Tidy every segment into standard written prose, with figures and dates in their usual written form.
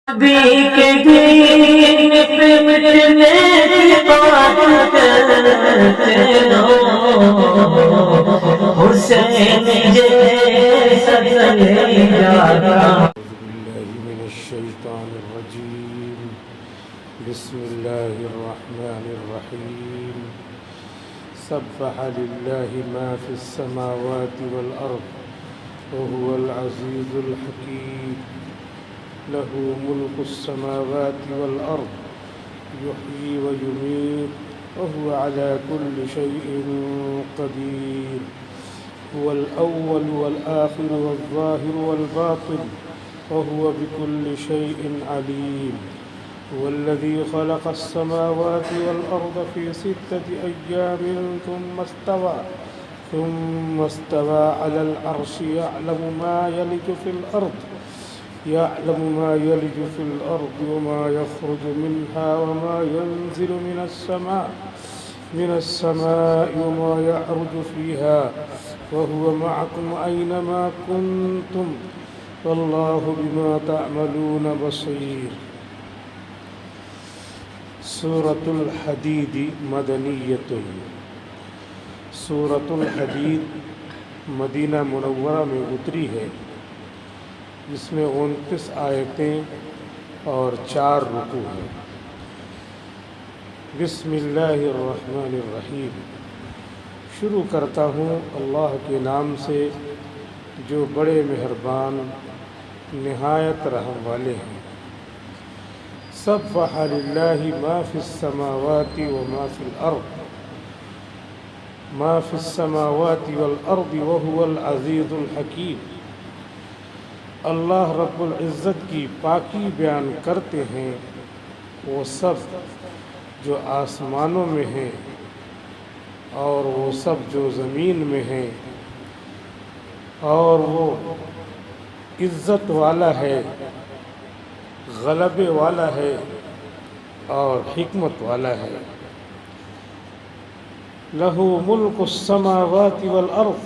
نبی کے دین پہ مٹنے کی بات کرتے رہو، حسین جیسا کلیجا۔ أعوذ بالله من الشيطان الرجيم. بسم الله الرحمن الرحيم. سبح لله ما في السماوات والأرض وهو العزيز الحكيم. له ملك السماوات والأرض يحيي ويميت وهو على كل شيء قدير. هو الأول والآخر والظاهر والباطن وهو بكل شيء عليم. هو الذي خلق السماوات والأرض في 6 أيام ثم استوى على العرش. يعلم ما يلج في الأرض وما يخرج منها وما ينزل من السماء وما يعرج فيها وهو معكم أينما كنتم والله بما تعملون بصير. سورة الحدید مدنیۃ. سورة الحدید مدینہ منورہ میں اتری ہے، جس میں 29 آیتیں اور 4 رکوع ہیں۔ بسم اللہ الرحمن الرحیم. شروع کرتا ہوں اللہ کے نام سے جو بڑے مہربان نہایت رحم والے ہیں۔ سبح للہ ما فی السماوات وما فی الارض، ما فی السماوات والارض وهو العزیز الحکیم۔ اللہ رب العزت کی پاکی بیان کرتے ہیں وہ سب جو آسمانوں میں ہیں اور وہ سب جو زمین میں ہیں، اور وہ عزت والا ہے، غلبے والا ہے اور حکمت والا ہے۔ لہ ملک السماوات والارض،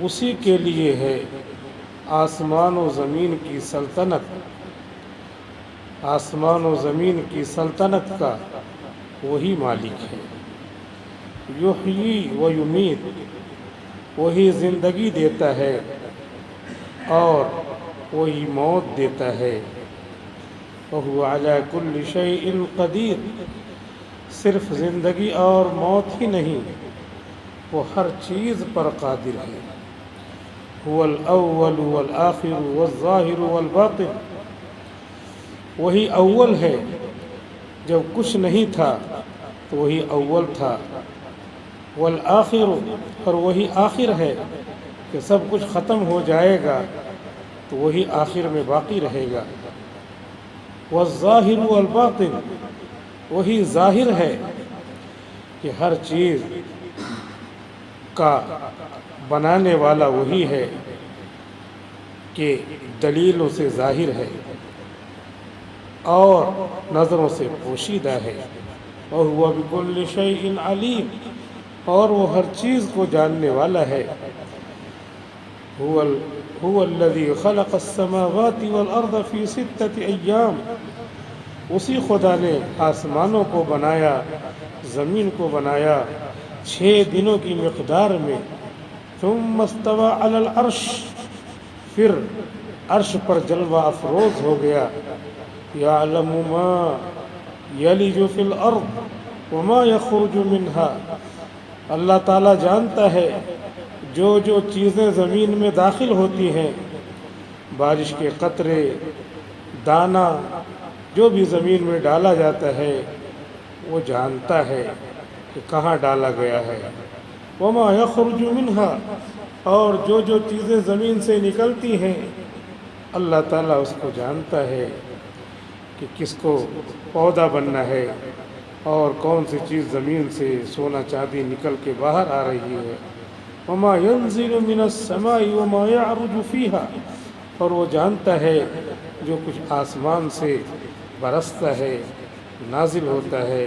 اسی کے لیے ہے آسمان و زمین کی سلطنت۔ آسمان و زمین کی سلطنت کا وہی مالک ہے۔ یحیی و یمیت، وہی زندگی دیتا ہے اور وہی موت دیتا ہے۔ وہو علی کل شیء قدیر، صرف زندگی اور موت ہی نہیں، وہ ہر چیز پر قادر ہے۔ هو الاول والآخر والظاہر والباطن، وہی اول ہے، جب کچھ نہیں تھا تو وہی اول تھا۔ والآخر، اور وہی آخر ہے کہ سب کچھ ختم ہو جائے گا تو وہی آخر میں باقی رہے گا۔ والظاہر والباطن، وہی ظاہر ہے کہ ہر چیز کا بنانے والا وہی ہے کہ دلیلوں سے ظاہر ہے اور نظروں سے پوشیدہ ہے۔ وَهُوَ بِكُلِّ شَيْءٍ عَلِيمٌ، اور وہ ہر چیز کو جاننے والا ہے۔ هُوَ الَّذِي خَلَقَ السَّمَاوَاتِ وَالْأَرْضَ فِي 6 أَيَّامٍ، اسی خدا نے آسمانوں کو بنایا، زمین کو بنایا 6 دنوں کی مقدار میں۔ ثم استوى على العرش، پھر عرش پر جلوہ افروز ہو گیا۔ یعلم ما یلج فی الارض وما یخرج منها، اللہ تعالیٰ جانتا ہے جو چیزیں زمین میں داخل ہوتی ہیں، بارش کے قطرے، دانہ، جو بھی زمین میں ڈالا جاتا ہے وہ جانتا ہے کہ کہاں ڈالا گیا ہے۔ وما یخرج منها، اور جو چیزیں زمین سے نکلتی ہیں اللہ تعالیٰ اس کو جانتا ہے کہ کس کو پودا بننا ہے اور کون سی چیز زمین سے سونا چاندی نکل کے باہر آ رہی ہے۔ وما ينزل من السماء وما يعرج فيها، اور وہ جانتا ہے جو کچھ آسمان سے برستا ہے، نازل ہوتا ہے۔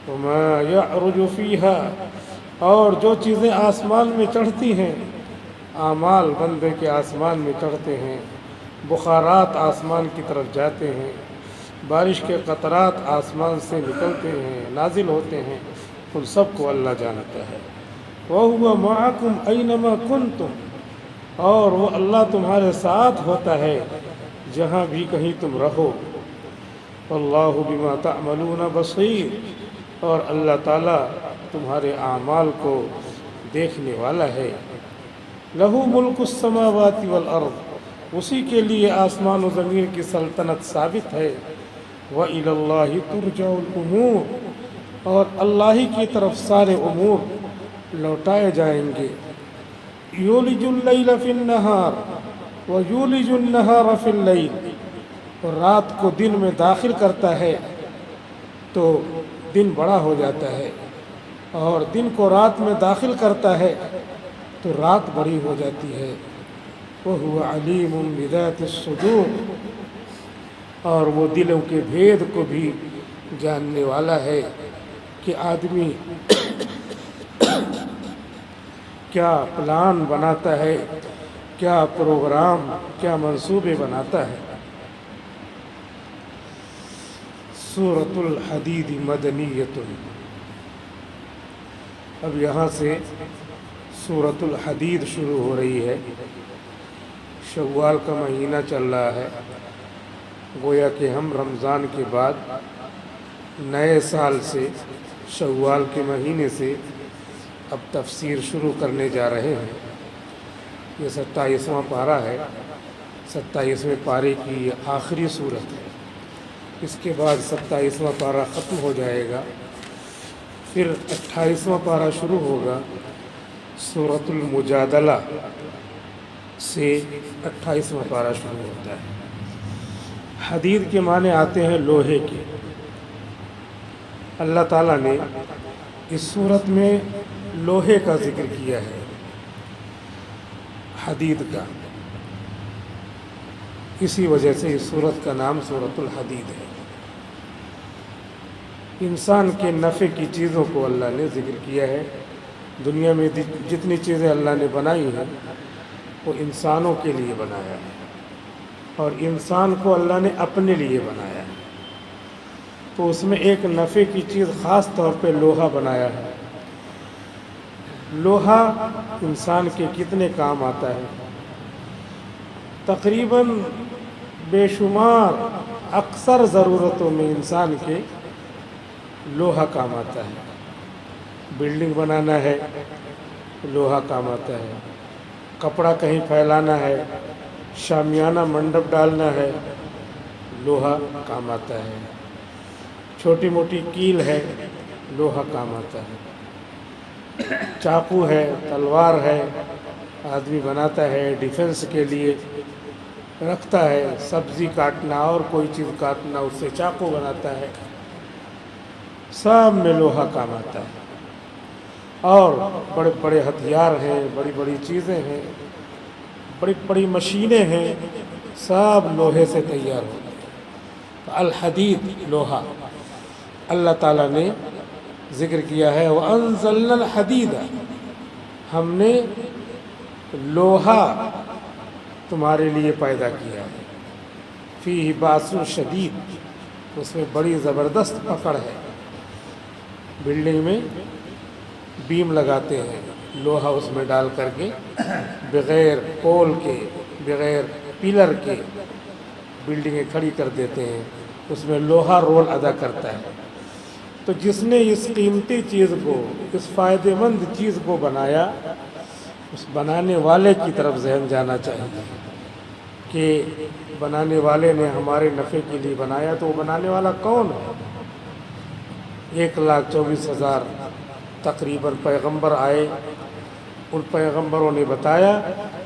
وما يعرج فيها، اور جو چیزیں آسمان میں چڑھتی ہیں، اعمال بندے کے آسمان میں چڑھتے ہیں، بخارات آسمان کی طرف جاتے ہیں، بارش کے قطرات آسمان سے نکلتے ہیں، نازل ہوتے ہیں، ان سب کو اللہ جانتا ہے۔ وَهُوَ مَعَكُمْ أَيْنَمَا كُنْتُمْ، اور وہ اللہ تمہارے ساتھ ہوتا ہے جہاں بھی کہیں تم رہو۔ وَاللَّهُ بِمَا تَعْمَلُونَ بَصِيرٌ، اور اللہ تعالیٰ تمہارے اعمال کو دیکھنے والا ہے۔ لَهُ مُلْكُ السَّمَاوَاتِ وَالْأَرْضِ، اسی کے لیے آسمان و زمین کی سلطنت ثابت ہے۔ وَإِلَى اللَّهِ تُرْجَعُ الْأُمُورُ، اور اللہ ہی کی طرف سارے امور لوٹائے جائیں گے۔ یولج اللیل فی النہار ویولج النہار فی اللیل، اور رات کو دن میں داخل کرتا ہے تو دن بڑا ہو جاتا ہے، اور دن کو رات میں داخل کرتا ہے تو رات بڑی ہو جاتی ہے۔ وَهُوَ عَلِيمٌ بِذَاتِ الصُّدُورِ، اور وہ دلوں کے بھید کو بھی جاننے والا ہے کہ آدمی کیا پلان بناتا ہے، کیا پروگرام، کیا منصوبے بناتا ہے۔ سورۃ الحدید مدنیۃ، اب یہاں سے سورۃ الحدید شروع ہو رہی ہے۔ شوال کا مہینہ چل رہا ہے، گویا کہ ہم رمضان کے بعد نئے سال سے شوال کے مہینے سے اب تفسیر شروع کرنے جا رہے ہیں۔ یہ 27واں پارہ ہے، 27ویں پارے کی یہ آخری صورت ہے۔ اس کے بعد 27واں پارہ ختم ہو جائے گا، پھر 28واں پارہ شروع ہوگا۔ سورۃ المجادلہ سے 28واں پارہ شروع ہوتا ہے۔ حدید کے معنی آتے ہیں لوہے کے۔ اللہ تعالیٰ نے اس صورت میں لوہے کا ذکر کیا ہے، حدید کا، اسی وجہ سے اس صورت کا نام سورۃ الحدید ہے۔ انسان کے نفع کی چیزوں کو اللہ نے ذکر کیا ہے۔ دنیا میں جتنی چیزیں اللہ نے بنائی ہیں وہ انسانوں کے لیے بنایا ہے، اور انسان کو اللہ نے اپنے لیے بنایا ہے، تو اس میں ایک نفع کی چیز خاص طور پہ لوہا بنایا ہے۔ لوہا انسان کے کتنے کام آتا ہے؟ تقریباً بے شمار اکثر ضرورتوں میں انسان کے لوہا کام آتا ہے۔ بلڈنگ بنانا ہے، لوہا کام آتا ہے۔ کپڑا کہیں پھیلانا ہے، شامیانہ منڈپ ڈالنا ہے، لوہا کام آتا ہے۔ چھوٹی موٹی کیل ہے، لوہا کام آتا ہے۔ چاقو ہے، تلوار ہے، آدمی بناتا ہے ڈیفنس کے لیے رکھتا ہے۔ سبزی کاٹنا اور کوئی چیز کاٹنا، اس سے چاقو بناتا ہے۔ سب میں لوہا کام آتا ہے۔ اور بڑے بڑے ہتھیار ہیں، بڑی بڑی چیزیں ہیں، بڑی بڑی مشینیں ہیں، سب لوہے سے تیار ہوتے ہیں۔ تو الحدید لوہا، اللہ تعالیٰ نے ذکر کیا ہے وَأَنزَلْنَا الْحَدِيدَ، ہم نے لوہا تمہارے لیے پیدا کیا ہے۔ فِيهِ بَأْسٌ شَدِيدٌ، اس میں بڑی زبردست پکڑ ہے۔ بلڈنگ میں بیم لگاتے ہیں، لوہا اس میں ڈال کر کے بغیر پول کے، بغیر پلر کے بلڈنگیں کھڑی کر دیتے ہیں، اس میں لوہا رول ادا کرتا ہے۔ تو جس نے اس قیمتی چیز کو، اس فائدہ مند چیز کو بنایا، اس بنانے والے کی طرف ذہن جانا چاہیے کہ بنانے والے نے ہمارے نفع کے لیے بنایا، تو وہ بنانے والا کون ہے؟ 1,24,000 تقریباً پیغمبر آئے، ان پیغمبروں نے بتایا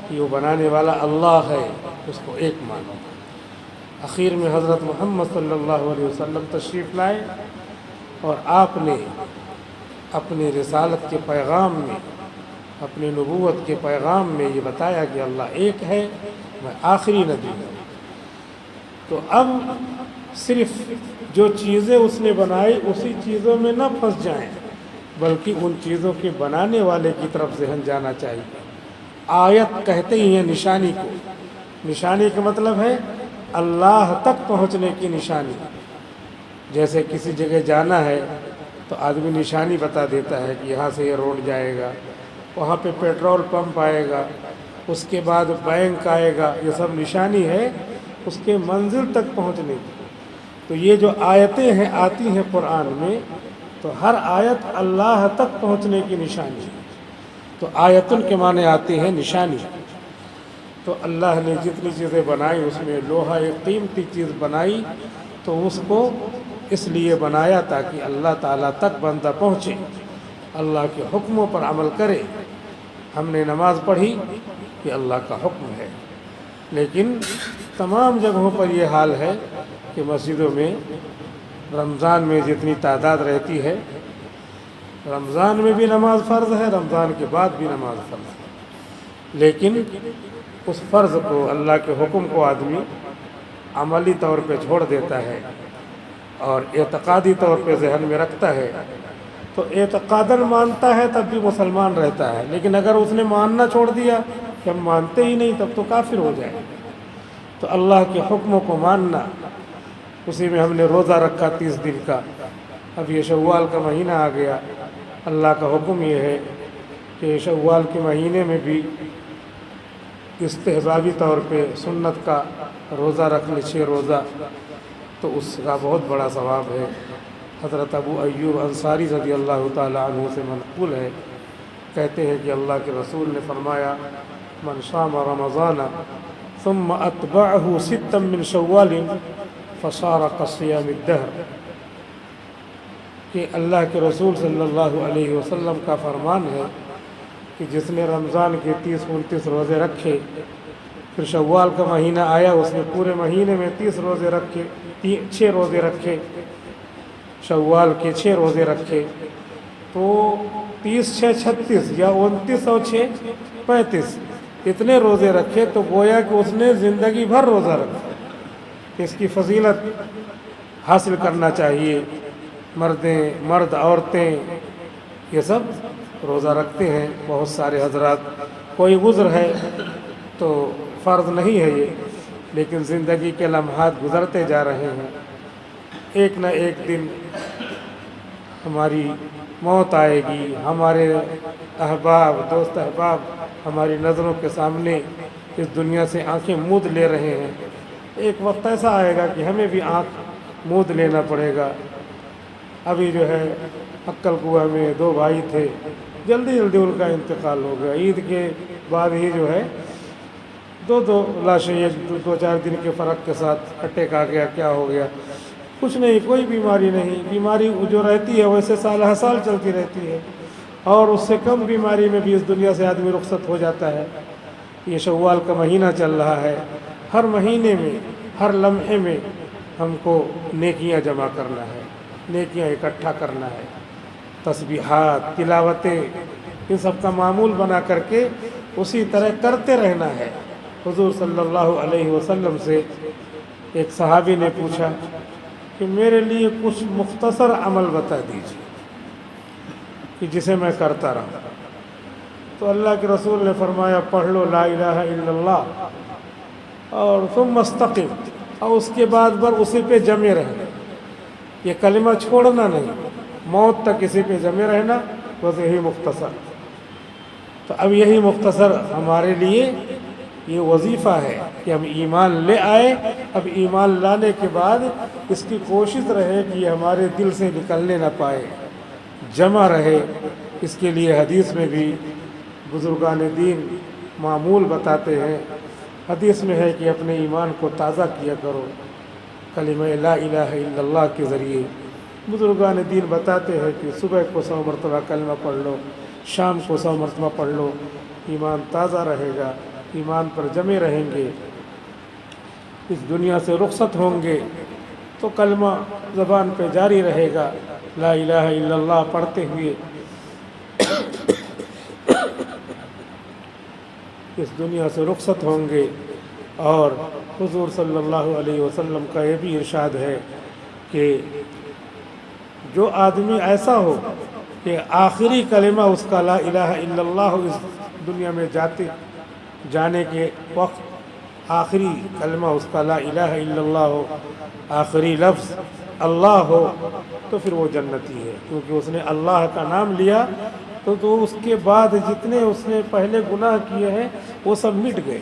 کہ وہ بنانے والا اللہ ہے، اس کو ایک مانو۔ آخر میں حضرت محمد صلی اللہ علیہ وسلم تشریف لائے، اور آپ نے اپنے رسالت کے پیغام میں، اپنے نبوت کے پیغام میں یہ بتایا کہ اللہ ایک ہے، میں آخری نبی ہوں۔ تو اب صرف جو چیزیں اس نے بنائی اسی چیزوں میں نہ پھنس جائیں، بلکہ ان چیزوں کے بنانے والے کی طرف ذہن جانا چاہیے۔ آیت کہتے ہی ہیں نشانی کو، نشانی کا مطلب ہے اللہ تک پہنچنے کی نشانی. جیسے کسی جگہ جانا ہے تو آدمی نشانی بتا دیتا ہے کہ یہاں سے یہ روڈ جائے گا, وہاں پہ پیٹرول پمپ آئے گا, اس کے بعد بینک آئے گا, یہ سب نشانی ہے اس کے منزل تک پہنچنے کی. تو یہ جو آیتیں ہیں آتی ہیں قرآن میں, تو ہر آیت اللہ تک پہنچنے کی نشانی ہے. تو آیتن کے معنی آتے ہیں نشانی. تو اللہ نے جتنی چیزیں بنائی اس میں لوہا ایک قیمتی چیز بنائی, تو اس کو اس لیے بنایا تاکہ اللہ تعالیٰ تک بندہ پہنچے, اللہ کے حکموں پر عمل کرے. ہم نے نماز پڑھی کہ اللہ کا حکم ہے, لیکن تمام جگہوں پر یہ حال ہے کہ مسجدوں میں رمضان میں جتنی تعداد رہتی ہے, رمضان میں بھی نماز فرض ہے, رمضان کے بعد بھی نماز فرض ہے, لیکن اس فرض کو, اللہ کے حکم کو آدمی عملی طور پہ چھوڑ دیتا ہے اور اعتقادی طور پہ ذہن میں رکھتا ہے. تو اعتقاداً مانتا ہے تب بھی مسلمان رہتا ہے, لیکن اگر اس نے ماننا چھوڑ دیا کہ ہم مانتے ہی نہیں, تب تو کافر ہو جائے. تو اللہ کے حکموں کو ماننا, اسی میں ہم نے روزہ رکھا 30 دن کا. اب یہ شوال کا مہینہ آ گیا, اللہ کا حکم یہ ہے کہ شوال کے مہینے میں بھی استحبابی طور پہ سنت کا روزہ رکھ لے, 6 روزہ, تو اس کا بہت بڑا ثواب ہے. حضرت ابو ایوب انصاری رضی اللہ تعالی عنہ سے منقول ہے, کہتے ہیں کہ اللہ کے رسول نے فرمایا, من صام رمضان ثم اتبعه 6 من شوال فصار كصيام الدهر. کہ اللہ کے رسول صلی اللہ علیہ وسلم کا فرمان ہے کہ جس نے رمضان کے 30-29 روزے رکھے, پھر شوال کا مہینہ آیا, اس نے پورے مہینے میں 30 روزے رکھے, 6 روزے رکھے, شوال کے 6 روزے رکھے, تو 30-6-36 یا 29 اور 6-35 اتنے روزے رکھے, تو گویا کہ اس نے زندگی بھر روزہ رکھا. اس کی فضیلت حاصل کرنا چاہیے. مرد عورتیں یہ سب روزہ رکھتے ہیں, بہت سارے حضرات. کوئی عذر ہے تو فرض نہیں ہے یہ, لیکن زندگی کے لمحات گزرتے جا رہے ہیں, ایک نہ ایک دن ہماری موت آئے گی, ہمارے احباب, دوست احباب ہماری نظروں کے سامنے اس دنیا سے آنکھیں مود لے رہے ہیں. ایک وقت ایسا آئے گا کہ ہمیں بھی آنکھ مود لینا پڑے گا. ابھی جو ہے عقل کوہ میں 2 بھائی تھے, جلدی ان کا انتقال ہو گیا. عید کے بعد ہی جو ہے 2 لاشیں 2-4 دن کے فرق کے ساتھ اٹیک آ گیا. کیا ہو گیا؟ کچھ نہیں, کوئی بیماری نہیں. بیماری جو رہتی ہے ویسے سال ہر سال چلتی رہتی ہے, اور اس سے کم بیماری میں بھی اس دنیا سے آدمی رخصت ہو جاتا ہے. یہ شوال کا مہینہ چل رہا ہے, ہر مہینے میں, ہر لمحے میں ہم کو نیکیاں جمع کرنا ہے, نیکیاں اکٹھا کرنا ہے. تسبیحات, تلاوتیں, ان سب کا معمول بنا کر کے اسی طرح کرتے رہنا ہے. حضور صلی اللہ علیہ وسلم سے ایک صحابی نے پوچھا کہ میرے لیے کچھ مختصر عمل بتا دیجیے کہ جسے میں کرتا رہا. تو اللہ کے رسول نے فرمایا, پڑھ لو لا الہ الا اللہ اور ثم استقم, اور اس کے بعد اسی پہ جمے رہنا. یہ کلمہ چھوڑنا نہیں, موت تک اسی پہ جمے رہنا. بس یہی مختصر. تو اب یہی مختصر ہمارے لیے یہ وظیفہ ہے کہ ہم ایمان لے آئے. اب ایمان لانے کے بعد اس کی کوشش رہے کہ یہ ہمارے دل سے نکلنے نہ پائے, جمع رہے. اس کے لیے حدیث میں بھی بزرگان دین معمول بتاتے ہیں. حدیث میں ہے کہ اپنے ایمان کو تازہ کیا کرو کلمہ لا الہ الا اللہ کے ذریعے. بزرگان دین بتاتے ہیں کہ صبح کو 100 مرتبہ کلمہ پڑھ لو, شام کو 100 مرتبہ پڑھ لو, ایمان تازہ رہے گا, ایمان پر جمے رہیں گے. اس دنیا سے رخصت ہوں گے تو کلمہ زبان پہ جاری رہے گا, لا الہ الا اللہ پڑھتے ہوئے اس دنیا سے رخصت ہوں گے. اور حضور صلی اللہ علیہ وسلم کا یہ بھی ارشاد ہے کہ جو آدمی ایسا ہو کہ آخری کلمہ اس کا لا الہ الا اللہ اس دنیا میں جانے کے وقت آخری کلمہ اس کا لا الہ الا اللہ ہو، آخری لفظ اللہ ہو، تو پھر وہ جنتی ہے، کیونکہ اس نے اللہ کا نام لیا تو اس کے بعد جتنے اس نے پہلے گناہ کیے ہیں وہ سب مٹ گئے۔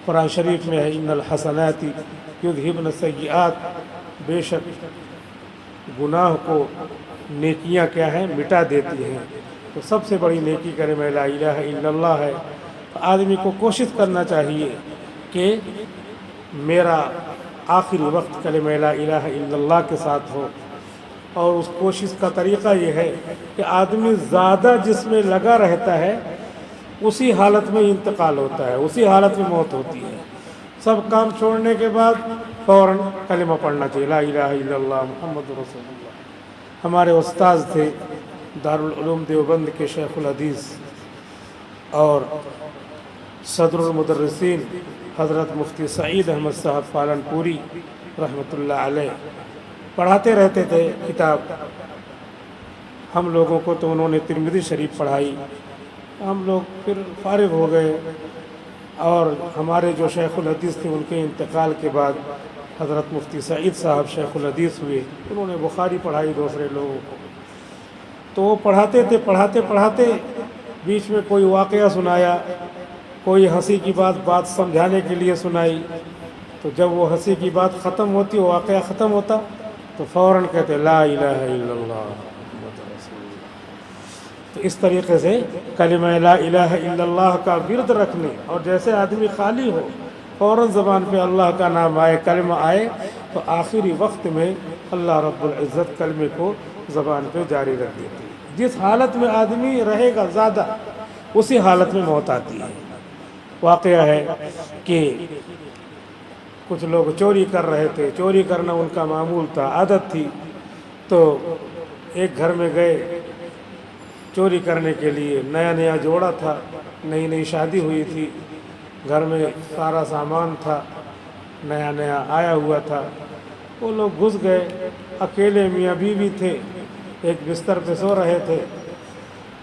قرآن شریف میں ہے ان الحسنات یذہبن السیئات، بے شک گناہ کو نیکیاں کیا ہیں، مٹا دیتی ہیں۔ تو سب سے بڑی نیکی کلمہ لا الہ الا اللہ ہے۔ تو آدمی کو کوشش کرنا چاہیے کہ میرا آخری وقت کلمہ لا الہ الا اللہ کے ساتھ ہو، اور اس کوشش کا طریقہ یہ ہے کہ آدمی زیادہ جس میں لگا رہتا ہے اسی حالت میں انتقال ہوتا ہے، اسی حالت میں موت ہوتی ہے۔ سب کام چھوڑنے کے بعد فوراً کلمہ پڑھنا چاہیے، لا الہ الا اللہ محمد رسول اللہ۔ ہمارے استاذ تھے دارالعلوم دیوبند کے شیخ الحدیث اور صدر المدرسین حضرت مفتی سعید احمد صاحب پالنپوری رحمۃ اللہ علیہ، پڑھاتے رہتے تھے کتاب ہم لوگوں کو، تو انہوں نے ترمذی شریف پڑھائی، ہم لوگ پھر فارغ ہو گئے، اور ہمارے جو شیخ الحدیث تھے ان کے انتقال کے بعد حضرت مفتی سعید صاحب شیخ الحدیث ہوئے، انہوں نے بخاری پڑھائی دوسرے لوگوں کو۔ تو وہ پڑھاتے تھے، پڑھاتے پڑھاتے بیچ میں کوئی واقعہ سنایا، کوئی ہنسی کی بات سمجھانے کے لیے سنائی، تو جب وہ ہنسی کی بات ختم ہوتی، وہ واقعہ ختم ہوتا، تو فوراً کہتے لا الہ الا اللہ محمد رسول اللہ۔ تو اس طریقے سے کلمہ لا الہ الا اللہ کا ورد رکھنے، اور جیسے آدمی خالی ہو فوراً زبان پہ اللہ کا نام آئے، کلمہ آئے، تو آخری وقت میں اللہ رب العزت کلمے کو زبان پہ جاری رکھ دیتی ہے۔ جس حالت میں آدمی رہے گا زیادہ اسی حالت میں موت آتی ہے۔ واقعہ ہے کہ کچھ لوگ چوری کر رہے تھے، چوری کرنا ان کا معمول تھا، عادت تھی، تو ایک گھر میں گئے چوری کرنے کے لیے، نیا نیا جوڑا تھا، نئی نئی شادی ہوئی تھی، گھر میں سارا سامان تھا، نیا نیا آیا ہوا تھا، وہ لوگ گھس گئے، اکیلے میاں بیوی تھے، ایک بستر پہ سو رہے تھے۔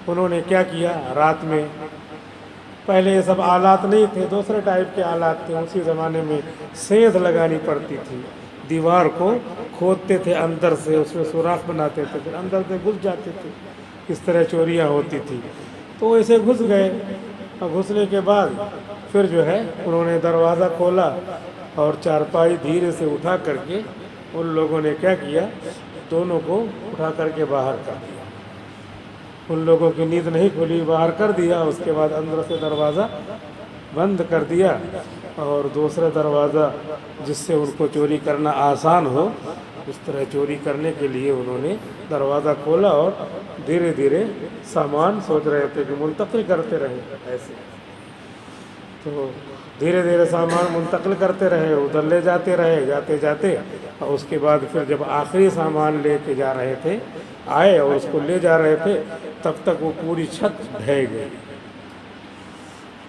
انہوں نے کیا کیا، رات میں، پہلے یہ سب آلات نہیں تھے، دوسرے ٹائپ کے آلات تھے، اسی زمانے میں سیندھ لگانی پڑتی تھی، دیوار کو کھودتے تھے اندر سے، اس میں سوراخ بناتے تھے، پھر اندر سے گھس جاتے تھے، اس طرح چوریاں ہوتی تھی۔ تو ایسے گھس گئے، اور گھسنے کے بعد پھر جو ہے انہوں نے دروازہ کھولا اور چارپائی دھیرے سے اٹھا کر کے ان لوگوں نے کیا کیا، دونوں کو اٹھا کر کے باہر کر دیا۔ ان لوگوں کی نیند نہیں کھلی، باہر کر دیا، اس کے بعد اندر سے دروازہ بند کر دیا، اور دوسرا دروازہ جس سے ان کو چوری کرنا آسان ہو، اس طرح چوری کرنے کے لیے انہوں نے دروازہ کھولا، اور دھیرے دھیرے سامان سوچ رہے تھے کہ منتقل کرتے رہے، ایسے تو دھیرے دھیرے سامان منتقل کرتے رہے، ادھر لے جاتے رہے، جاتے جاتے، اور اس کے بعد پھر جب آخری سامان لے کے جا رہے تھے، آئے اور اس کو لے جا رہے تھے، تب تک وہ پوری چھت ڈھہ گئی،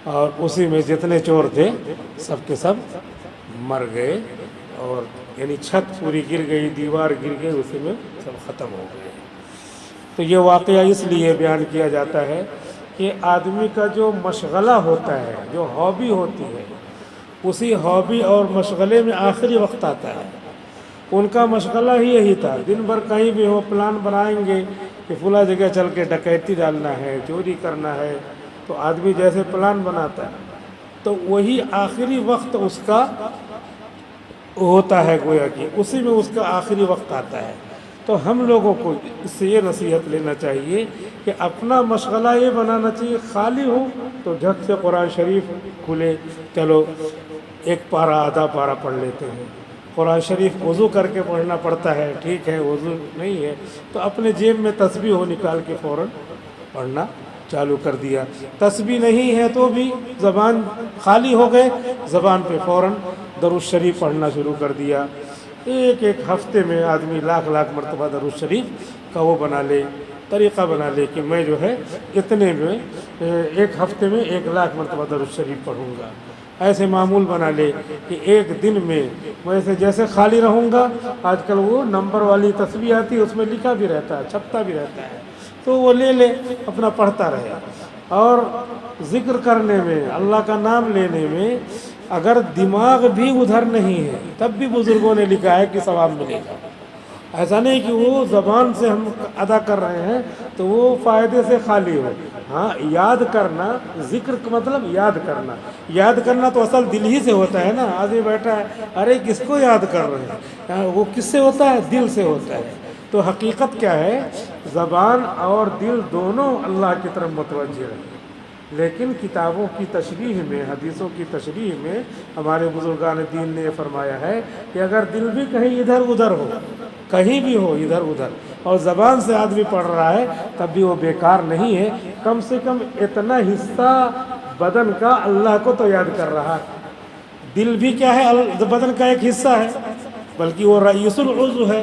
اور اسی میں جتنے چور تھے سب کے سب مر گئے، اور یعنی چھت پوری گر گئی، دیوار گر گئی، اسی میں سب ختم ہو گئے۔ تو یہ واقعہ اس لیے بیان کیا جاتا ہے کہ آدمی کا جو مشغلہ ہوتا ہے، جو ہابی ہوتی ہے، اسی ہابی اور مشغلے میں آخری وقت آتا ہے۔ ان کا مشغلہ ہی یہی تھا، دن بھر کہیں بھی ہو پلان بنائیں گے کہ فلاں جگہ چل کے ڈکیتی ڈالنا ہے، چوری کرنا ہے، تو آدمی جیسے پلان بناتا ہے تو وہی آخری وقت اس کا ہوتا ہے، گویا کہ اسی میں اس کا آخری وقت آتا ہے۔ تو ہم لوگوں کو اس سے یہ نصیحت لینا چاہیے کہ اپنا مشغلہ یہ بنانا چاہیے، خالی ہو تو جھٹ سے قرآن شریف کھلے، چلو ایک پارہ آدھا پارہ پڑھ لیتے ہیں۔ قرآن شریف وضو کر کے پڑھنا پڑتا ہے، ٹھیک ہے، وضو نہیں ہے تو اپنے جیب میں تسبیح ہو نکال کے فوراً پڑھنا چالو کر دیا۔ تسبیح نہیں ہے تو بھی زبان خالی ہو گئے، زبان پہ فوراً درود شریف پڑھنا شروع کر دیا۔ ایک ایک ہفتے میں آدمی لاکھ مرتبہ درود شریف کا وہ بنا لے، طریقہ بنا لے کہ میں جو ہے اتنے میں ایک ہفتے میں 1,00,000 مرتبہ درود شریف پڑھوں گا۔ ایسے معمول بنا لے کہ ایک دن میں ویسے جیسے خالی رہوں گا، آج کل وہ نمبر والی تسبیح آتی ہے، اس میں لکھا بھی رہتا ہے، چھپتا بھی رہتا ہے، تو وہ لے لے، اپنا پڑھتا رہے۔ اور ذکر کرنے میں، اللہ کا نام لینے میں اگر دماغ بھی ادھر نہیں ہے تب بھی بزرگوں نے لکھا ہے کہ ثواب ملے گا. ایسا نہیں کہ وہ زبان سے ہم ادا کر رہے ہیں تو وہ فائدے سے خالی ہو. ہاں یاد کرنا، ذکر کا مطلب یاد کرنا تو اصل دل ہی سے ہوتا ہے نا. آدمی بیٹھا ہے ارے کس کو یاد کر رہے ہیں، وہ کس سے ہوتا ہے؟ دل سے ہوتا ہے. تو حقیقت کیا ہے؟ زبان اور دل دونوں اللہ کی طرف متوجہ ہے. لیکن کتابوں کی تشریح میں، حدیثوں کی تشریح میں ہمارے بزرگان دین نے یہ فرمایا ہے کہ اگر دل بھی کہیں ادھر ادھر ہو، کہیں بھی ہو ادھر ادھر، اور زبان سے آدمی پڑھ رہا ہے تب بھی وہ بیکار نہیں ہے. کم سے کم اتنا حصہ بدن کا اللہ کو تو یاد کر رہا ہے. دل بھی کیا ہے؟ بدن کا ایک حصہ ہے، بلکہ وہ رئیس العضو ہے.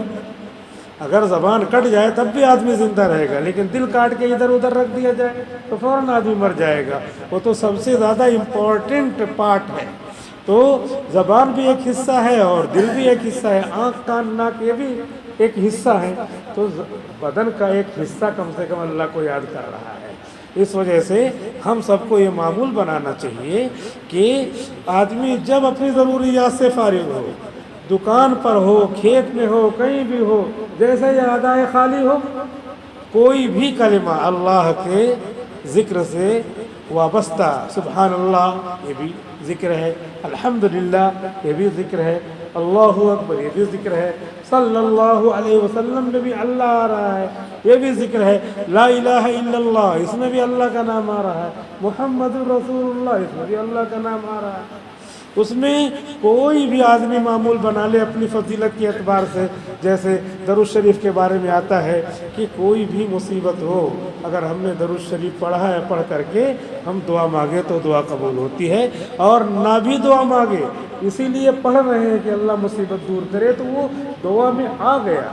اگر زبان کٹ جائے تب بھی آدمی زندہ رہے گا، لیکن دل کاٹ کے ادھر ادھر رکھ دیا جائے تو فوراً آدمی مر جائے گا. وہ تو سب سے زیادہ امپورٹنٹ پارٹ ہے. تو زبان بھی ایک حصہ ہے اور دل بھی ایک حصہ ہے، آنکھ کان ناک یہ بھی ایک حصہ ہے. تو بدن کا ایک حصہ کم سے کم اللہ کو یاد کر رہا ہے. اس وجہ سے ہم سب کو یہ معمول بنانا چاہیے کہ آدمی جب اپنی ضروریات سے فارغ ہو، دکان پر ہو، کھیت میں ہو، کہیں بھی ہو، جیسے یہ ادائے خالی ہو، کوئی بھی کلمہ اللہ کے ذکر سے وابستہ، سبحان اللہ یہ بھی ذکر ہے، الحمدللہ یہ بھی ذکر ہے، اللہ اکبر یہ بھی ذکر ہے، صلی اللہ علیہ وسلم میں بھی اللہ آ رہا ہے یہ بھی ذکر ہے، لا الہ الا اللہ اس میں بھی اللہ کا نام آ رہا ہے، محمد رسول اللہ اس میں بھی اللہ کا نام آ رہا ہے. اس میں کوئی بھی آدمی معمول بنا لے اپنی فضیلت کے اعتبار سے. جیسے درود شریف کے بارے میں آتا ہے کہ کوئی بھی مصیبت ہو، اگر ہم نے درود شریف پڑھا ہے، پڑھ کر کے ہم دعا مانگے تو دعا قبول ہوتی ہے، اور نہ بھی دعا مانگے اسی لیے پڑھ رہے ہیں کہ اللہ مصیبت دور کرے تو وہ دعا میں آ گیا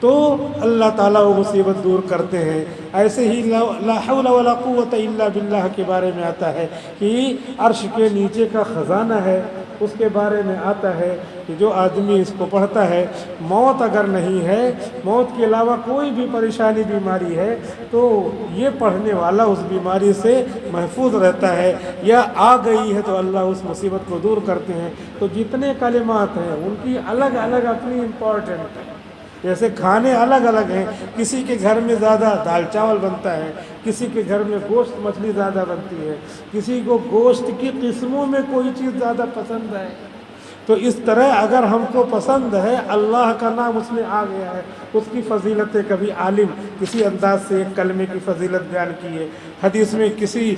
تو اللہ تعالیٰ وہ مصیبت دور کرتے ہیں. ایسے ہی لا حول ولا قوت الا باللہ کے بارے میں آتا ہے کہ عرش کے نیچے کا خزانہ ہے. اس کے بارے میں آتا ہے کہ جو آدمی اس کو پڑھتا ہے، موت اگر نہیں ہے، موت کے علاوہ کوئی بھی پریشانی بیماری ہے تو یہ پڑھنے والا اس بیماری سے محفوظ رہتا ہے، یا آ گئی ہے تو اللہ اس مصیبت کو دور کرتے ہیں. تو جتنے کلمات ہیں ان کی الگ الگ اپنی امپورٹنٹ ہے. جیسے کھانے الگ الگ ہیں، کسی کے گھر میں زیادہ دال چاول بنتا ہے، کسی کے گھر میں گوشت مچھلی زیادہ بنتی ہے، کسی کو گوشت کی قسموں میں کوئی چیز زیادہ پسند ہے. تو اس طرح اگر ہم کو پسند ہے، اللہ کا نام اس میں آ گیا ہے، اس کی فضیلتیں کبھی عالم کسی انداز سے ایک کلمے کی فضیلت بیان کی ہے، حدیث میں کسی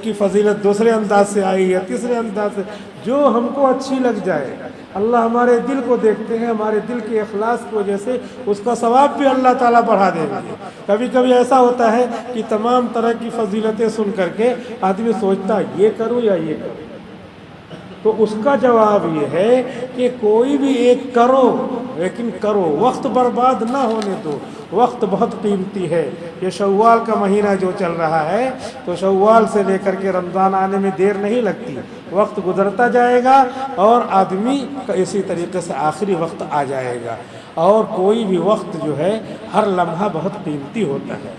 کی فضیلت دوسرے انداز سے آئی ہے، تیسرے انداز سے، جو ہم کو اچھی لگ جائے. اللہ ہمارے دل کو دیکھتے ہیں، ہمارے دل کے اخلاص کی وجہ سے اس کا ثواب بھی اللہ تعالیٰ بڑھا دیں گے. کبھی کبھی ایسا ہوتا ہے کہ تمام طرح کی فضیلتیں سن کر کے آدمی سوچتا ہے یہ کروں یا یہ کروں، تو اس کا جواب یہ ہے کہ کوئی بھی ایک کرو، لیکن کرو، وقت برباد نہ ہونے دو. وقت بہت قیمتی ہے. یہ شوال کا مہینہ جو چل رہا ہے تو شوال سے لے کر کے رمضان آنے میں دیر نہیں لگتی، وقت گزرتا جائے گا اور آدمی کا اسی طریقے سے آخری وقت آ جائے گا. اور کوئی بھی وقت جو ہے ہر لمحہ بہت قیمتی ہوتا ہے،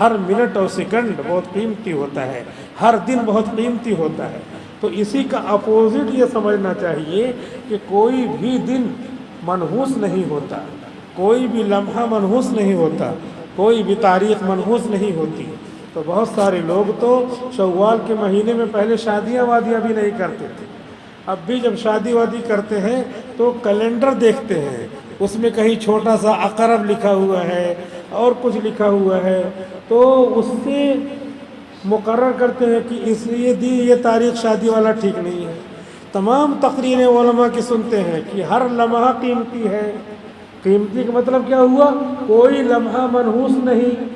ہر منٹ اور سیکنڈ بہت قیمتی ہوتا ہے، ہر دن بہت قیمتی ہوتا ہے. تو اسی کا اپوزٹ یہ سمجھنا چاہیے کہ کوئی بھی دن منحوس نہیں ہوتا، کوئی بھی لمحہ منحوس نہیں ہوتا، کوئی بھی تاریخ منحوس نہیں ہوتی. تو بہت سارے لوگ تو شوال کے مہینے میں پہلے شادیاں وادیاں بھی نہیں کرتے تھے، اب بھی جب شادی وادی کرتے ہیں تو کیلنڈر دیکھتے ہیں، اس میں کہیں چھوٹا سا اقرب لکھا ہوا ہے اور کچھ لکھا ہوا ہے، تو اس سے مقرر کرتے ہیں کہ اس لیے یہ تاریخ شادی والا ٹھیک نہیں ہے. تمام تقریریں علماء کی سنتے ہیں کہ ہر لمحہ قیمتی ہے. قیمتی کا مطلب کیا ہوا؟ کوئی لمحہ منحوس نہیں.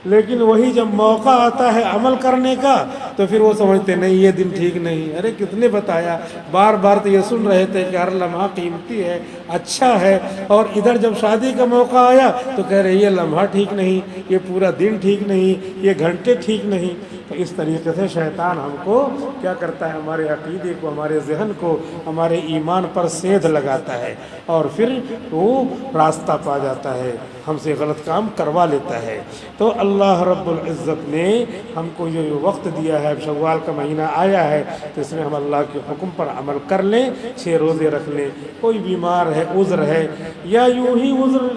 لیکن وہی جب موقع آتا ہے عمل کرنے کا تو پھر وہ سمجھتے نہیں یہ دن ٹھیک نہیں. ارے کتنے بتایا، بار بار تو یہ سن رہے تھے کہ ہر لمحہ قیمتی ہے، اچھا ہے، اور ادھر جب شادی کا موقع آیا تو کہہ رہے یہ لمحہ ٹھیک نہیں، یہ پورا دن ٹھیک نہیں، یہ گھنٹے ٹھیک نہیں. تو اس طریقے سے شیطان ہم کو کیا کرتا ہے، ہمارے عقیدے کو، ہمارے ذہن کو، ہمارے ایمان پر سیدھ لگاتا ہے اور پھر وہ راستہ پا جاتا ہے، ہم سے غلط کام کروا لیتا ہے۔ تو اللہ رب العزت نے ہم کو یہ وقت دیا ہے، اب شوال کا مہینہ آیا ہے تو اس میں ہم اللہ کے حکم پر عمل کر لیں، 6 روزے رکھ لیں۔ کوئی بیمار ہے، عذر ہے، یا یوں ہی عذر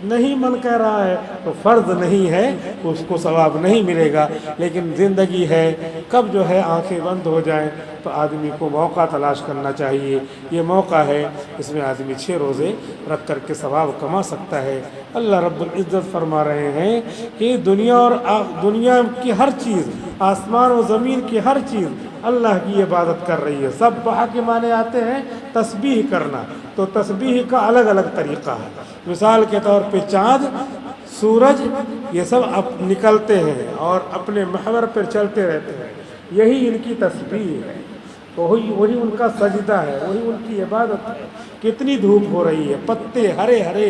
نہیں من کہہ رہا ہے تو فرض نہیں ہے، اس کو ثواب نہیں ملے گا، لیکن زندگی ہے، کب جو ہے آنکھیں بند ہو جائیں تو آدمی کو موقع تلاش کرنا چاہیے۔ یہ موقع ہے، اس میں آدمی 6 روزے رکھ کر کے ثواب کما سکتا ہے۔ اللہ رب العزت فرما رہے ہیں کہ دنیا کی ہر چیز، آسمان و زمین کی ہر چیز اللہ کی عبادت کر رہی ہے۔ سبح کے معنی آتے ہیں تسبیح کرنا، تو تسبیح کا الگ الگ طریقہ ہے۔ مثال کے طور پہ چاند، سورج، یہ سب نکلتے ہیں اور اپنے محور پر چلتے رہتے ہیں، یہی ان کی تسبیح ہے، وہی ان کا سجدہ ہے، وہی ان کی عبادت ہے۔ کتنی دھوپ ہو رہی ہے، پتے ہرے ہرے،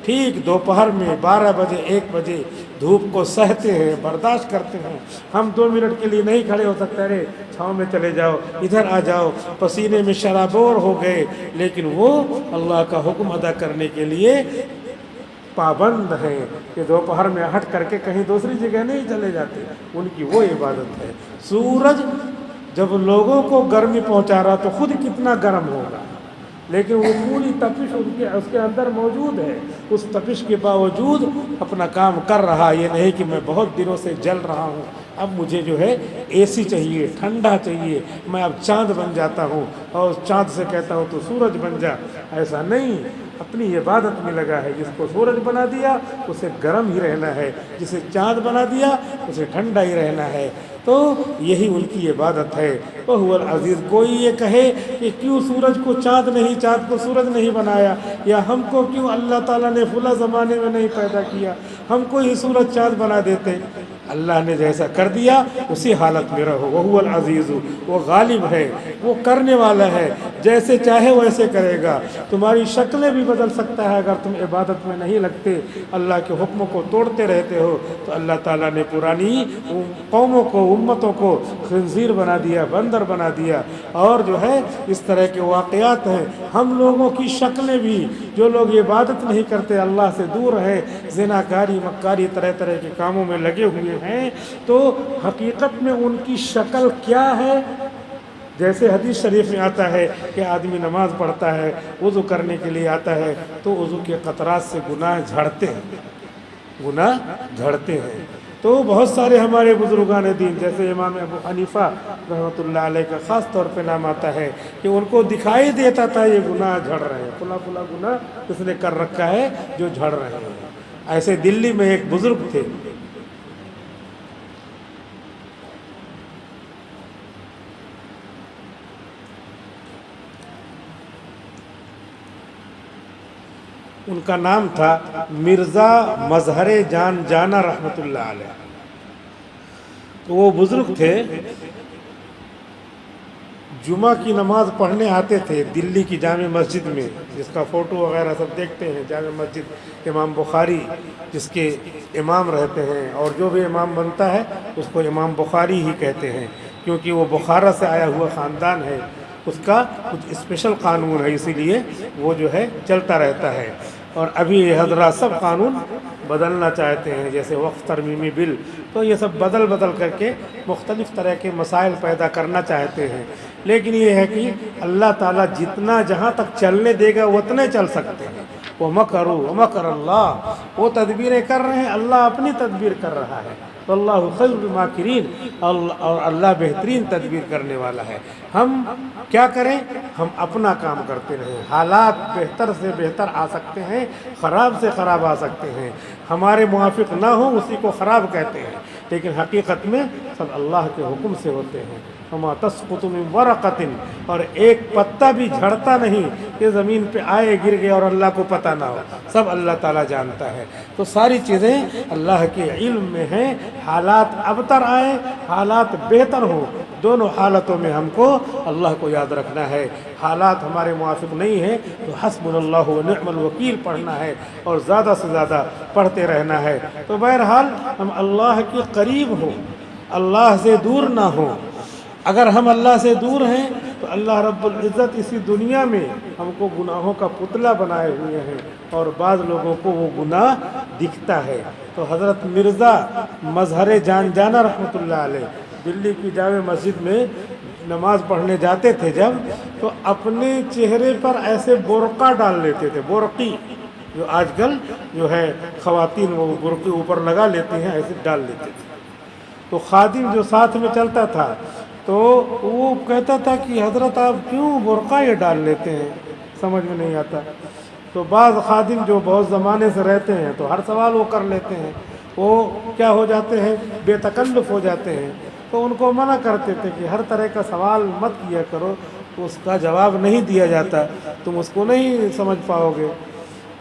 ٹھیک دوپہر میں 12 بجے 1 بجے دھوپ کو سہتے ہیں، برداشت کرتے ہیں۔ ہم 2 منٹ کے لیے نہیں کھڑے ہو سکتے، ارے چھاؤں میں چلے جاؤ، ادھر آ جاؤ، پسینے میں شرابور ہو گئے، لیکن وہ اللہ کا حکم ادا کرنے کے لیے پابند ہیں کہ دوپہر میں ہٹ کر کے کہیں دوسری جگہ نہیں چلے جاتے، ان کی وہ عبادت ہے۔ سورج جب لوگوں کو گرمی پہنچا رہا تو خود کتنا گرم ہوگا، لیکن وہ پوری تپش اس کے اندر موجود ہے، اس تپش کے باوجود اپنا کام کر رہا۔ یہ نہیں کہ میں بہت دنوں سے جل رہا ہوں، اب مجھے جو ہے اے سی چاہیے، ٹھنڈا چاہیے، میں اب چاند بن جاتا ہوں اور چاند سے کہتا ہوں تو سورج بن جا، ایسا نہیں، اپنی عبادت میں لگا ہے۔ جس کو سورج بنا دیا اسے گرم ہی رہنا ہے، جسے چاند بنا دیا اسے ٹھنڈا ہی رہنا ہے، تو یہی ان کی عبادت ہے۔ وَهُوَ الْعَزِيزُ۔ کوئی یہ کہے کہ کیوں سورج کو چاند نہیں، چاند کو سورج نہیں بنایا، یا ہم کو کیوں اللہ تعالیٰ نے فلاں زمانے میں نہیں پیدا کیا، ہم کو ہی سورج چاند بنا دیتے۔ اللہ نے جیسا کر دیا اسی حالت میں رہو۔ وَهُوَ الْعَزِيزُ۔ وہ غالب ہے، وہ کرنے والا ہے، جیسے چاہے ویسے کرے گا۔ تمہاری شکلیں بھی بدل سکتا ہے اگر تم عبادت میں نہیں لگتے، اللہ کے حکموں کو توڑتے رہتے ہو تو اللہ تعالیٰ نے پرانی قوموں کو، امتوں کو خنزیر بنا دیا، بندر بنا دیا، اور جو ہے اس طرح کے واقعات ہیں۔ ہم لوگوں کی شکلیں بھی، جو لوگ عبادت نہیں کرتے، اللہ سے دور ہے، زناکاری، مکاری، طرح طرح کے کاموں میں لگے ہوئے ہیں، تو حقیقت میں ان کی شکل کیا ہے؟ جیسے حدیث شریف میں آتا ہے کہ آدمی نماز پڑھتا ہے، وضو کرنے کے لیے آتا ہے تو وضو کے قطرات سے گناہ جھڑتے ہیں، گناہ جھڑتے ہیں۔ تو بہت سارے ہمارے بزرگان دین، جیسے امام ابو حنیفہ رحمۃ اللہ علیہ کا خاص طور پہ نام آتا ہے کہ ان کو دکھائی دیتا تھا یہ گناہ جھڑ رہے ہیں، فلاں فلاں گناہ اس نے کر رکھا ہے جو جھڑ رہے ہیں۔ ایسے دلی میں ایک بزرگ تھے، ان کا نام تھا مرزا مظہر جان جانا رحمۃ اللہ علیہ۔ تو وہ بزرگ تھے، جمعہ کی نماز پڑھنے آتے تھے دلی کی جامع مسجد میں، جس کا فوٹو وغیرہ سب دیکھتے ہیں، جامع مسجد امام بخاری جس کے امام رہتے ہیں، اور جو بھی امام بنتا ہے اس کو امام بخاری ہی کہتے ہیں، کیونکہ وہ بخارا سے آیا ہوا خاندان ہے، اس کا کچھ اسپیشل قانون ہے، اسی لیے وہ جو ہے چلتا رہتا ہے۔ اور ابھی یہ حضرات سب قانون بدلنا چاہتے ہیں، جیسے وقف ترمیمی بل، تو یہ سب بدل کر کے مختلف طرح کے مسائل پیدا کرنا چاہتے ہیں، لیکن یہ ہے کہ اللہ تعالیٰ جتنا جہاں تک چلنے دے گا اتنے چل سکتے ہیں۔ وَمَكَرُوا وَمَكَرَ اللَّهُ، وہ تدبیریں کر رہے ہیں، اللہ اپنی تدبیر کر رہا ہے، واللہ خیر الماکرین، اور اللہ بہترین تدبیر کرنے والا ہے۔ ہم کیا کریں؟ ہم اپنا کام کرتے رہیں، حالات بہتر سے بہتر آ سکتے ہیں، خراب سے خراب آ سکتے ہیں، ہمارے موافق نہ ہوں اسی کو خراب کہتے ہیں، لیکن حقیقت میں سب اللہ کے حکم سے ہوتے ہیں۔ وَمَا تَسْقُطُ مِن وَرَقَةٍ، اور ایک پتا بھی جھڑتا نہیں کہ زمین پہ آئے گر گئے اور اللہ کو پتہ نہ ہو، سب اللہ تعالیٰ جانتا ہے۔ تو ساری چیزیں اللہ کے علم میں ہیں، حالات ابتر آئے، حالات بہتر ہوں، دونوں حالتوں میں ہم کو اللہ کو یاد رکھنا ہے۔ حالات ہمارے موافق نہیں ہیں تو حسبنا اللہ و نعم الوکیل پڑھنا ہے، اور زیادہ سے زیادہ پڑھتے رہنا ہے۔ تو بہرحال ہم اللہ کے قریب ہوں، اللہ سے دور نہ ہوں۔ اگر ہم اللہ سے دور ہیں تو اللہ رب العزت اسی دنیا میں ہم کو گناہوں کا پتلا بنائے ہوئے ہیں، اور بعض لوگوں کو وہ گناہ دکھتا ہے۔ تو حضرت مرزا مظہر جان جانا رحمۃ اللہ علیہ دلی کی جامع مسجد میں نماز پڑھنے جاتے تھے جب، تو اپنے چہرے پر ایسے برقع ڈال لیتے تھے، برقی جو آج کل جو ہے خواتین وہ برقع اوپر لگا لیتی ہیں، ایسے ڈال لیتے تھے۔ تو خادم جو ساتھ میں چلتا تھا تو وہ کہتا تھا کہ حضرت آپ کیوں برقع یہ ڈال لیتے ہیں، سمجھ میں نہیں آتا۔ تو بعض خادم جو بہت زمانے سے رہتے ہیں تو ہر سوال وہ کر لیتے ہیں، وہ کیا ہو جاتے ہیں، بے تکلف ہو جاتے ہیں، تو ان کو منع کرتے تھے کہ ہر طرح کا سوال مت کیا کرو، اس کا جواب نہیں دیا جاتا، تم اس کو نہیں سمجھ پاؤ گے۔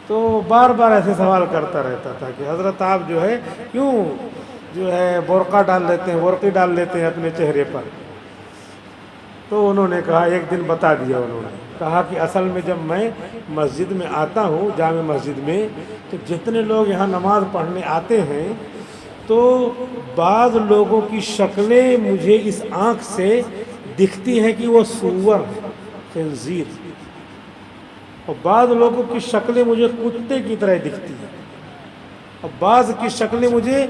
تو بار بار ایسے سوال کرتا رہتا تھا کہ حضرت آپ جو ہے کیوں جو ہے برقع ڈال لیتے ہیں، برقع ڈال لیتے ہیں اپنے چہرے پر۔ تو انہوں نے کہا، ایک دن بتا دیا انہوں نے، کہا کہ اصل میں جب میں مسجد میں آتا ہوں، جامع مسجد میں، تو جتنے لوگ یہاں نماز پڑھنے آتے ہیں تو بعض لوگوں کی شکلیں مجھے اس آنکھ سے دکھتی ہیں کہ وہ سور خنزیر، اور بعض لوگوں کی شکلیں مجھے کتے کی طرح دکھتی ہیں، اور بعض کی شکلیں مجھے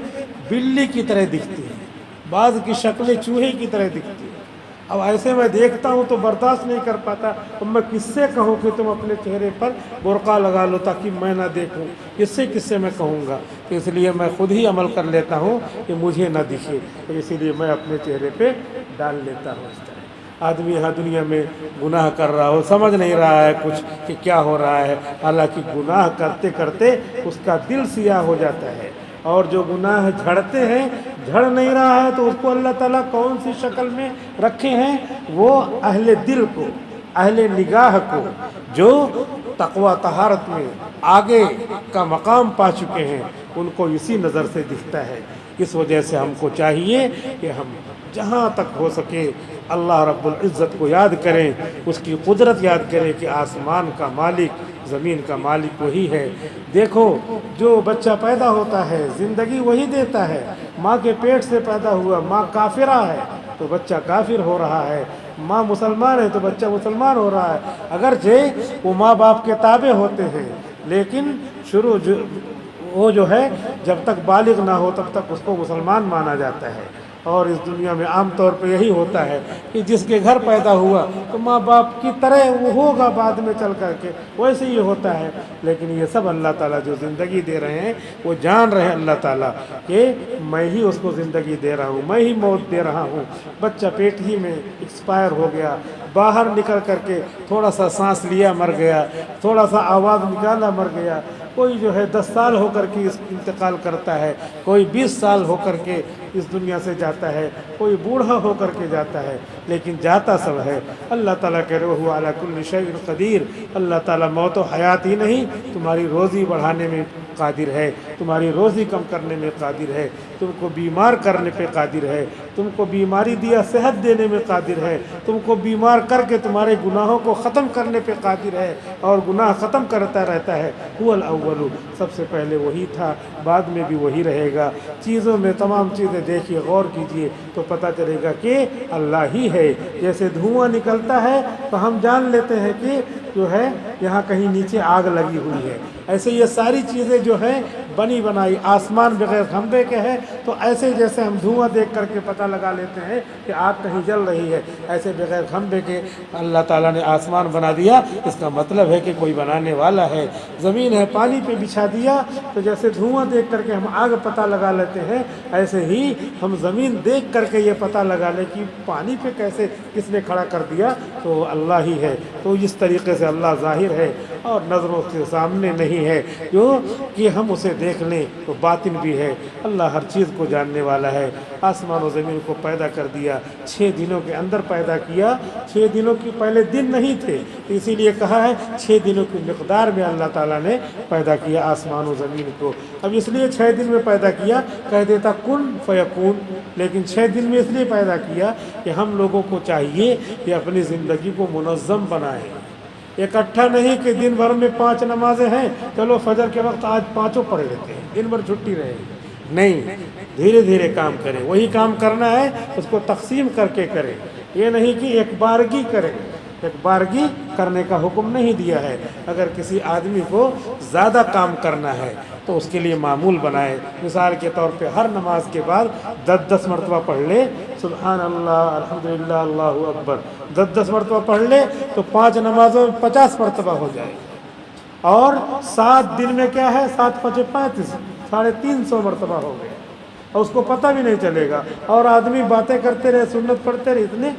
بلی کی طرح دکھتی ہیں، بعض کی شکلیں چوہے کی طرح دکھتی ہیں۔ اب ایسے میں دیکھتا ہوں تو برداشت نہیں کر پاتا، اب میں کس سے کہوں کہ تم اپنے چہرے پر برقع لگا لو تاکہ میں نہ دیکھوں، کس سے میں کہوں گا؟ تو اس لیے میں خود ہی عمل کر لیتا ہوں کہ مجھے نہ دکھے، تو اسی لیے میں اپنے چہرے پہ ڈال لیتا ہوں۔ اس طرح آدمی یہاں دنیا میں گناہ کر رہا ہو، سمجھ نہیں رہا ہے کچھ کہ کیا ہو رہا ہے، حالانکہ گناہ کرتے کرتے اس کا دل سیاہ ہو جاتا ہے، اور جو گناہ جھڑتے ہیں جھڑ نہیں رہا ہے تو اس کو اللہ تعالیٰ کون سی شکل میں رکھے ہیں؟ وہ اہل دل کو، اہل نگاہ کو، جو تقوی طہارت میں آگے کا مقام پا چکے ہیں، ان کو اسی نظر سے دکھتا ہے۔ اس وجہ سے ہم کو چاہیے کہ ہم جہاں تک ہو سکے اللہ رب العزت کو یاد کریں، اس کی قدرت یاد کریں کہ آسمان کا مالک، زمین کا مالک وہی ہے۔ دیکھو، جو بچہ پیدا ہوتا ہے زندگی وہی دیتا ہے، ماں کے پیٹ سے پیدا ہوا، ماں کافرہ ہے تو بچہ کافر ہو رہا ہے، ماں مسلمان ہے تو بچہ مسلمان ہو رہا ہے، اگرچہ وہ ماں باپ کے تابع ہوتے ہیں، لیکن وہ جو ہے جب تک بالغ نہ ہو تب تک اس کو مسلمان مانا جاتا ہے۔ اور اس دنیا میں عام طور پہ یہی ہوتا ہے کہ جس کے گھر پیدا ہوا تو ماں باپ کی طرح وہ ہوگا بعد میں چل کر کے، ویسے ہی ہوتا ہے۔ لیکن یہ سب اللہ تعالیٰ جو زندگی دے رہے ہیں وہ جان رہے ہیں اللہ تعالیٰ کہ میں ہی اس کو زندگی دے رہا ہوں، میں ہی موت دے رہا ہوں۔ بچہ پیٹ ہی میں ایکسپائر ہو گیا، باہر نکل کر کے تھوڑا سا سانس لیا مر گیا، تھوڑا سا آواز نکالا مر گیا، کوئی جو ہے 10 سال ہو کر کے انتقال کرتا ہے، کوئی 20 سال ہو کر کے اس دنیا سے جاتا ہے، کوئی بوڑھا ہو کر کے جاتا ہے، لیکن جاتا سب ہے۔ اللہ تعالیٰ کہہ رہے ہوا علی کل شیء قدیر، اللہ تعالیٰ موت و حیات ہی نہیں تمہاری روزی بڑھانے میں قادر ہے، تمہاری روزی کم کرنے میں قادر ہے، تم کو بیمار کرنے پہ قادر ہے، تم کو بیماری دیا صحت دینے میں قادر ہے، تم کو بیمار کر کے تمہارے گناہوں کو ختم کرنے پہ قادر ہے، اور گناہ ختم کرتا رہتا ہے۔ هو الاول، سب سے پہلے وہی تھا، بعد میں بھی وہی رہے گا۔ چیزوں میں تمام چیزیں دیکھیے، غور کیجئے تو پتہ چلے گا کہ اللہ ہی ہے۔ جیسے دھواں نکلتا ہے تو ہم جان لیتے ہیں کہ جو ہے یہاں کہیں نیچے آگ لگی ہوئی ہے، ایسے یہ ساری چیزیں جو ہیں بنی بنائی، آسمان بغیر کھمبے کے ہے تو ایسے جیسے ہم دھواں دیکھ کر کے پتہ لگا لیتے ہیں کہ آگ کہیں جل رہی ہے، ایسے بغیر کھمبے کے اللہ تعالیٰ نے آسمان بنا دیا، اس کا مطلب ہے کہ کوئی بنانے والا ہے۔ زمین ہے، پانی پہ بچھا دیا تو جیسے دھواں دیکھ کر کے ہم آگ پتہ لگا لیتے ہیں، ایسے ہی ہم زمین دیکھ کر کے یہ پتہ لگا لیں کہ پانی پہ کیسے کس نے کھڑا کر دیا، تو اللہ ہی ہے۔ تو اس طریقے سے اللہ ظاہر ہے اور نظروں کے سامنے نہیں ہے، جو کہ ہم اسے دیکھ لیں تو باطن بھی ہے۔ اللہ ہر چیز کو جاننے والا ہے۔ آسمان و زمین کو پیدا کر دیا، 6 دنوں کے اندر پیدا کیا، 6 دنوں کی پہلے دن نہیں تھے، اسی لیے کہا ہے 6 دنوں کی مقدار میں اللہ تعالیٰ نے پیدا کیا آسمان و زمین کو۔ اب اس لیے 6 دن میں پیدا کیا، کہہ دیتا کن فیکون، لیکن 6 دن میں اس لیے پیدا کیا کہ ہم لوگوں کو چاہیے کہ اپنی زندگی کو منظم بنائیں، اکٹھا نہیں کہ دن بھر میں 5 نمازیں ہیں، چلو فجر کے وقت آج 5 پڑھ لیتے ہیں، دن بھر چھٹی رہے گی، نہیں، دھیرے دھیرے کام کرے. وہی کام کرنا ہے اس کو تقسیم کر کے کرے. یہ نہیں کہ ایک بارگی کرے. ایک بارگی کرنے کا حکم نہیں دیا ہے. اگر کسی آدمی کو زیادہ کام کرنا ہے تو اس کے لیے معمول بنائے. مثال کے طور پہ ہر نماز کے بعد 10 مرتبہ پڑھ لے سبحان اللہ الحمدللہ اللہ اکبر. 10 مرتبہ پڑھ لے تو 5 نمازوں میں 50 مرتبہ ہو جائے. اور 7 دن میں کیا ہے، 7 5 35 350 مرتبہ ہو گئے اور اس کو پتہ بھی نہیں چلے گا. اور آدمی باتیں کرتے رہے، سنت پڑھتے رہے، اتنے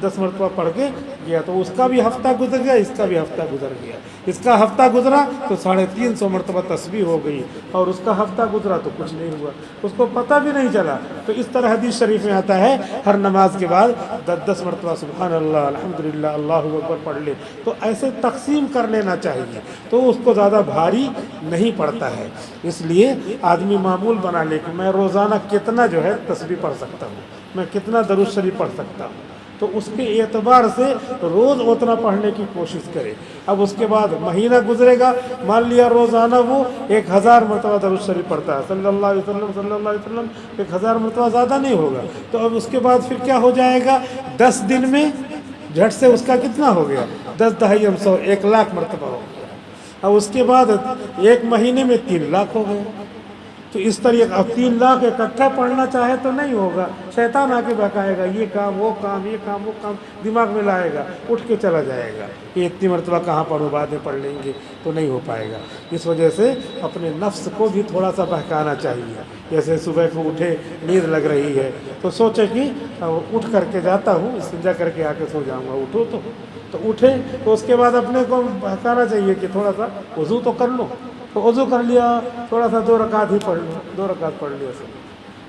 10 مرتبہ پڑھ کے گیا تو اس کا بھی ہفتہ گزر گیا، اس کا بھی ہفتہ گزر گیا. اس کا ہفتہ گزرا تو 350 مرتبہ تسبیح ہو گئی اور اس کا ہفتہ گزرا تو کچھ نہیں ہوا، اس کو پتہ بھی نہیں چلا. تو اس طرح حدیث شریف میں آتا ہے ہر نماز کے بعد 10 مرتبہ سبحان اللہ الحمدللہ اللہ اکبر پڑھ لے. تو ایسے تقسیم کر لینا چاہیے تو اس کو زیادہ بھاری نہیں پڑتا ہے. اس لیے آدمی معمول بنا لے کہ میں روزانہ کتنا جو ہے تسبیح پڑھ سکتا ہوں، میں کتنا درود شریف پڑھ سکتا ہوں. تو اس کے اعتبار سے روز اتنا پڑھنے کی کوشش کرے. اب اس کے بعد مہینہ گزرے گا، مان لیا روزانہ وہ 1000 مرتبہ درود شریف پڑھتا ہے صلی اللہ علیہ وسلم صلی اللہ علیہ وسلم. 1000 مرتبہ زیادہ نہیں ہوگا. تو اب اس کے بعد پھر کیا ہو جائے گا، 10 دن میں جھٹ سے اس کا کتنا ہو گیا، 10 دہائی 100 1 لاکھ مرتبہ ہو گیا. اب اس کے بعد 1 مہینے میں 3 لاکھ ہو گئے. تو اس طریقے اب 3 لاکھ اکٹھا پڑھنا چاہے تو نہیں ہوگا. شیطان آ کے بہکائے گا، یہ کام وہ کام یہ کام وہ کام دماغ میں لائے گا، اٹھ کے چلا جائے گا. یہ اتنی مرتبہ کہاں پڑھوں، بعد میں پڑھ لیں گے، تو نہیں ہو پائے گا. اس وجہ سے اپنے نفس کو بھی تھوڑا سا بہکانا چاہیے. جیسے صبح کو اٹھے، نیند لگ رہی ہے تو سوچے کہ اٹھ کر کے جاتا ہوں، استنجا کر کے آ کے سو جاؤں گا. اٹھو تو اٹھے تو اس کے بعد اپنے کو بہکانا چاہیے کہ تھوڑا سا وضو تو کر لو. تو وضو کر لیا، تھوڑا سا 2 رکعت ہی پڑھ لو، 2 رکعت پڑھ لیا.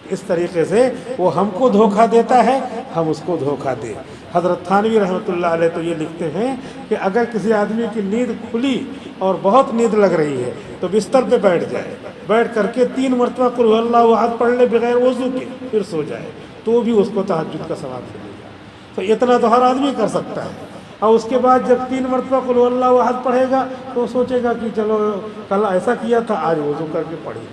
اس طریقے سے وہ ہم کو دھوکہ دیتا ہے، ہم اس کو دھوکہ دیں. حضرت تھانوی رحمۃ اللہ علیہ تو یہ لکھتے ہیں کہ اگر کسی آدمی کی نیند کھلی اور بہت نیند لگ رہی ہے تو بستر پہ بیٹھ جائے، بیٹھ کر کے 3 مرتبہ قل هو اللہ احد پڑھ لے بغیر وضو کے، پھر سو جائے تو بھی اس کو تہجد کا ثواب ملے گا. تو اتنا تو ہر آدمی کر سکتا ہے. اور اس کے بعد جب 3 مرتبہ قل هو اللہ احد پڑھے گا تو سوچے گا کہ چلو کل ایسا کیا تھا، آج وضو کر کے پڑھی.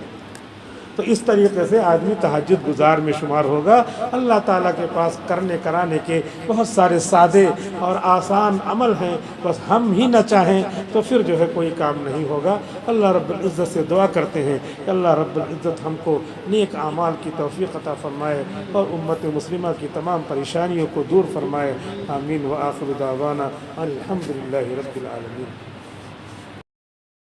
تو اس طریقے سے آدمی تہجد گزار میں شمار ہوگا. اللہ تعالیٰ کے پاس کرنے کرانے کے بہت سارے سادے اور آسان عمل ہیں، بس ہم ہی نہ چاہیں تو پھر جو ہے کوئی کام نہیں ہوگا. اللہ رب العزت سے دعا کرتے ہیں کہ اللہ رب العزت ہم کو نیک اعمال کی توفیق عطا فرمائے اور امت مسلمہ کی تمام پریشانیوں کو دور فرمائے. آمین. وآخر دعوانا الحمدللہ رب العالمین.